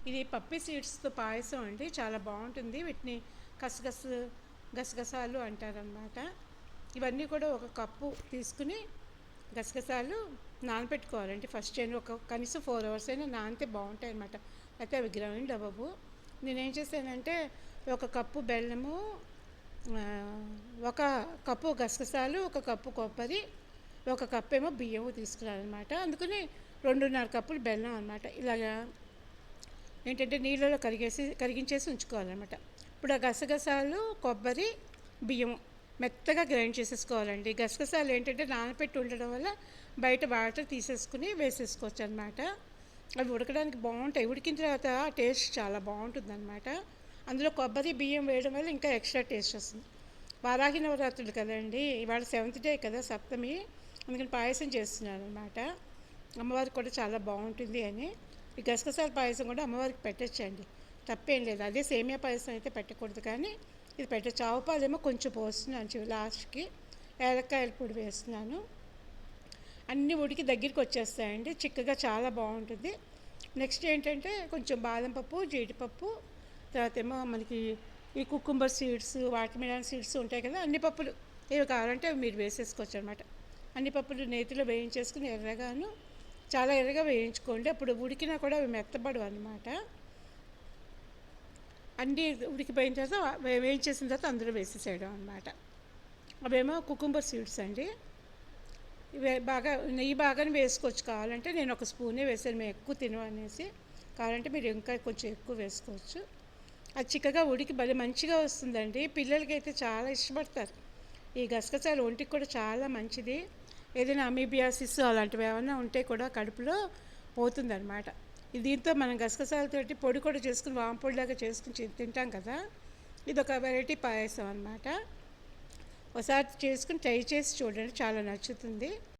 ఇది పప్పి సీడ్స్‌తో పాయసం అండి. చాలా బావుంటుంది. వీటిని కసగస గసగసాలు అంటారనమాట. ఇవన్నీ కూడా ఒక కప్పు తీసుకుని గసగసాలు నానబెట్టుకోవాలండి. ఫస్ట్ ఒక కనీసం 4 అవర్స్ అయినా నానితే బావుంటాయనమాట. అయితే అవి గ్రైండ్ అవ్వవు. నేనేం చేశానంటే ఒక కప్పు బెల్లము, ఒక కప్పు గసగసాలు, ఒక కప్పు కొబ్బరి, ఒక కప్పేమో బియ్యము తీసుకున్నానమాట. అందుకని 2.5 కప్పులు బెల్లం అనమాట. ఇలాగా ఏంటంటే నీళ్ళలో కరిగించేసి ఉంచుకోవాలన్నమాట. ఇప్పుడు ఆ గసగసాలు, కొబ్బరి, బియ్యము మెత్తగా గ్రైండ్ చేసేసుకోవాలండి. గసగసాలు ఏంటంటే నానబెట్టి ఉండడం వల్ల బయట వాటర్ తీసేసుకుని వేసేసుకోవచ్చు అనమాట. అవి ఉడకడానికి బాగుంటాయి. ఉడికిన తర్వాత టేస్ట్ చాలా బాగుంటుందన్నమాట. అందులో కొబ్బరి బియ్యం వేయడం వల్ల ఇంకా ఎక్స్ట్రా టేస్ట్ వస్తుంది. వారాహి నవరాత్రులు కదండి, ఇవాళ 7th డే కదా, సప్తమి. అందుకని పాయసం చేస్తున్నాను అనమాట. అమ్మవారికి కూడా చాలా బాగుంటుంది అని. ఈ గసగసాల పాయసం కూడా అమ్మవారికి పెట్టచ్చండి, తప్పేం లేదు. అదే సేమియా పాయసం అయితే పెట్టకూడదు, కానీ ఇది పెట్టచ్చు. ఆవు పాలేమో కొంచెం పోస్తున్నాను లాస్ట్కి. ఏలక్కాయల పొడి వేస్తున్నాను. అన్నీ ఉడికి దగ్గరికి వచ్చేస్తాయండి, చిక్కగా చాలా బాగుంటుంది. నెక్స్ట్ ఏంటంటే కొంచెం బాదం పప్పు, జీడిపప్పు, తర్వాత ఏమో మనకి ఈ కుకుంబర్ సీడ్స్, వాటర్మెలన్ సీడ్స్ ఉంటాయి కదా, అన్ని పప్పులు ఏవి కావాలంటే అవి మీరు వేసేసుకోవచ్చు అనమాట. అన్ని పప్పులు నేతిలో వేయించేసుకుని ఎర్రగాను, చాలా ఎర్రగా వేయించుకోండి. అప్పుడు ఉడికినా కూడా అవి మెత్తబడవు అనమాట. అన్నీ ఉడికిపోయిన తర్వాత వేయించేసిన తర్వాత అందులో వేసేసేయడం అనమాట. అవేమో కుకుంబర్ సీడ్స్ అండి. ఇవి బాగా నెయ్యి బాగానే వేసుకోవచ్చు. కావాలంటే నేను ఒక స్పూనే వేసాను, మేము ఎక్కువ తినమనేసి. కావాలంటే మీరు ఇంకా కొంచెం ఎక్కువ వేసుకోవచ్చు. అది చిక్కగా ఉడికి భలే మంచిగా వస్తుందండి. పిల్లలకి అయితే చాలా ఇష్టపడతారు. ఈ గసగసాలు ఒంటికి కూడా చాలా మంచిది. ఏదైనా అమీబియాసిస్ అలాంటివి ఏమైనా ఉంటే కూడా కడుపులో పోతుందన్నమాట. దీంతో మనం గసగసాలతోటి పొడి కూడా చేసుకుని వాంపొడిలాగా చేసుకుని తింటాం కదా. ఇది ఒక వెరైటీ పాయసం అనమాట. ఒకసారి చేసుకుని ట్రై చేసి చూడండి, చాలా నచ్చుతుంది.